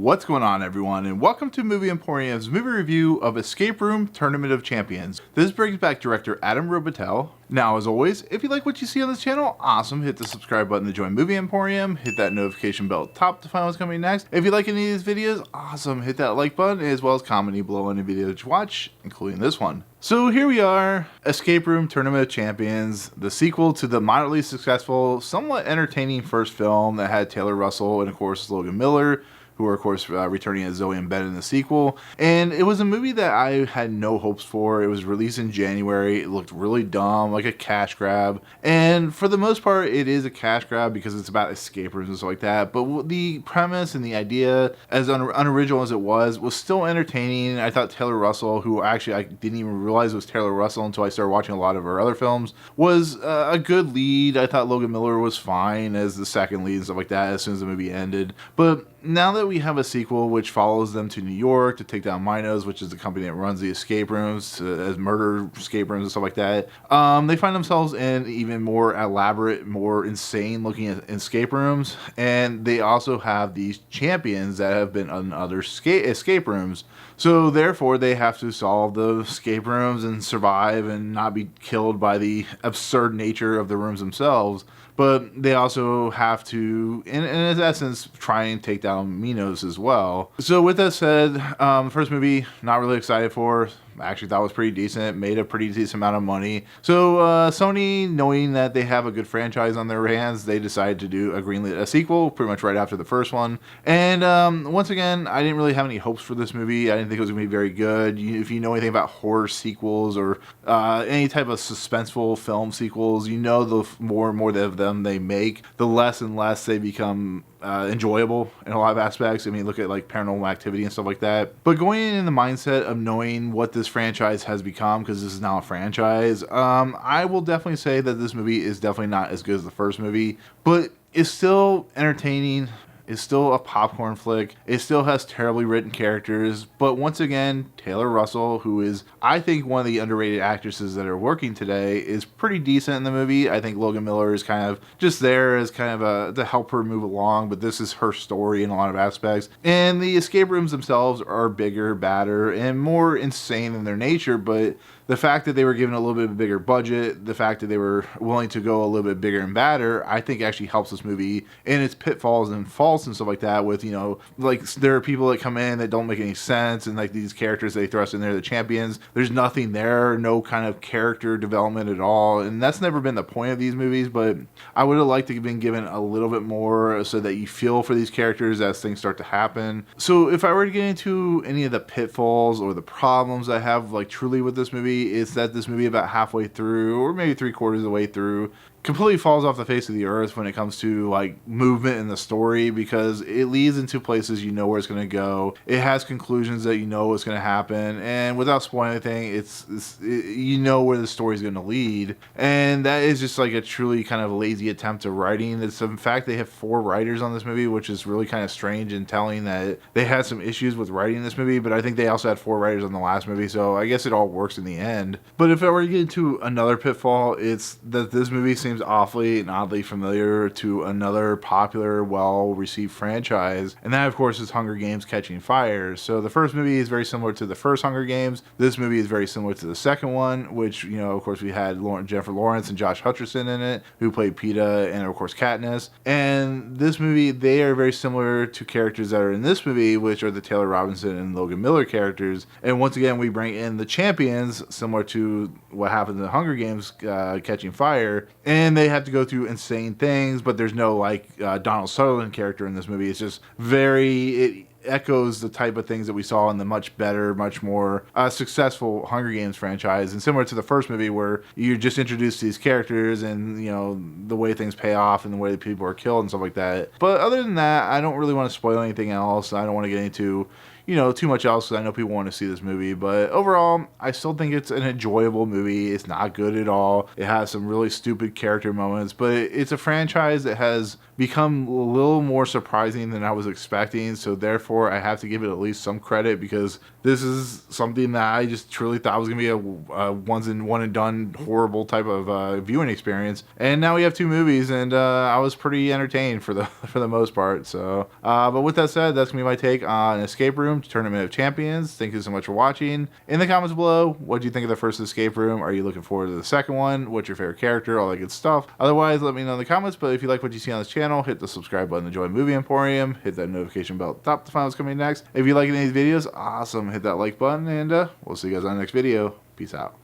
What's going on, everyone, and welcome to Movie Emporium's movie review of Escape Room Tournament of Champions. This brings back director Adam Robitel. Now, as always, if you like what you see on this channel, awesome, hit the subscribe button to join Movie Emporium, hit that notification bell at the top to find what's coming next. If you like any of these videos, awesome, hit that like button, as well as comment below any video that you watch, including this one. So here we are, Escape Room Tournament of Champions, the sequel to the moderately successful, somewhat entertaining first film that had Taylor Russell and, of course, Logan Miller, who are, of course, returning as Zoey and Ben in the sequel. And it was a movie that I had no hopes for. It was released in January. It looked really dumb, like a cash grab. And for the most part, it is a cash grab because it's about escape rooms and stuff like that. But the premise and the idea, as unoriginal as it was still entertaining. I thought Taylor Russell, who actually I didn't even realize was Taylor Russell until I started watching a lot of her other films, was a good lead. I thought Logan Miller was fine as the second lead and stuff like that as soon as the movie ended. But now that we have a sequel which follows them to New York to take down Minos, which is the company that runs the escape rooms, as murder escape rooms and stuff like that, they find themselves in even more elaborate, more insane looking escape rooms. And they also have these champions that have been in other escape rooms. So therefore they have to solve the escape rooms and survive and not be killed by the absurd nature of the rooms themselves. But they also have to, in essence, try and take down Minos as well. So with that said, the first movie, not really excited for. I actually thought it was pretty decent. Made a pretty decent amount of money. So Sony, knowing that they have a good franchise on their hands, they decided to do a sequel pretty much right after the first one. And once again, I didn't really have any hopes for this movie. I didn't think it was going to be very good. If you know anything about horror sequels or any type of suspenseful film sequels, you know the more and more of them they make, the less and less they become enjoyable in a lot of aspects. I mean, look at like Paranormal Activity and stuff like that. But going in the mindset of knowing what this franchise has become, because this is now a franchise, I will definitely say that this movie is definitely not as good as the first movie, but it's still entertaining. It's still a popcorn flick. It still has terribly written characters. But once again, Taylor Russell, who is, I think, one of the underrated actresses that are working today, is pretty decent in the movie. I think Logan Miller is kind of just there as kind of to help her move along. But this is her story in a lot of aspects. And the escape rooms themselves are bigger, badder, and more insane in their nature. But the fact that they were given a little bit of a bigger budget, the fact that they were willing to go a little bit bigger and badder, I think actually helps this movie in its pitfalls and faults and stuff like that. With, you know, like there are people that come in that don't make any sense, and like these characters they thrust in there, the champions, there's nothing there, no kind of character development at all, and that's never been the point of these movies. But I would have liked to have been given a little bit more so that you feel for these characters as things start to happen. So if I were to get into any of the pitfalls or the problems I have like truly with this movie, is that this movie about halfway through, or maybe 3/4 of the way through, completely falls off the face of the earth when it comes to like movement in the story, because it leads into places you know where it's going to go. It has conclusions that you know what's going to happen, and without spoiling anything, you know where the story is going to lead. And that is just like a truly kind of lazy attempt at writing. It's, in fact, they have 4 writers on this movie, which is really kind of strange and telling that they had some issues with writing this movie. But I think they also had 4 writers on the last movie, so I guess it all works in the end. But if I were to get into another pitfall, it's that this movie seems awfully and oddly familiar to another popular, well-received franchise, and that, of course, is Hunger Games: Catching Fire. So the first movie is very similar to the first Hunger Games. This movie is very similar to the second one, which, you know, of course, we had Jennifer Lawrence and Josh Hutcherson in it, who played Peeta and, of course, Katniss. And this movie, they are very similar to characters that are in this movie, which are the Taylor Robinson and Logan Miller characters. And once again, we bring in the champions, similar to what happened in the Hunger Games: Catching Fire, and they have to go through insane things, but there's no like Donald Sutherland character in this movie. It's just it echoes the type of things that we saw in the much better, much more successful Hunger Games franchise, and similar to the first movie where you're just introduced to these characters and, you know, the way things pay off and the way that people are killed and stuff like that. But other than that, I don't really want to spoil anything else. I don't want to get into, you know, too much else because I know people want to see this movie. But overall, I still think it's an enjoyable movie. It's not good at all. It has some really stupid character moments, but it's a franchise that has become a little more surprising than I was expecting. So therefore, I have to give it at least some credit because this is something that I just truly thought was going to be a one and done horrible type of viewing experience. And now we have two movies, and I was pretty entertained for the most part. So, but with that said, that's gonna be my take on Escape Room Tournament of Champions. Thank you so much for watching. In the comments below, what do you think of the first Escape Room? Are you looking forward to the second one? What's your favorite character? All that good stuff. Otherwise, let me know in the comments. But if you like what you see on this channel, hit the subscribe button to join Movie Emporium. Hit that notification bell at the top to find what's coming next. If you like any of these videos, awesome. Hit that like button, and we'll see you guys on the next video. Peace out.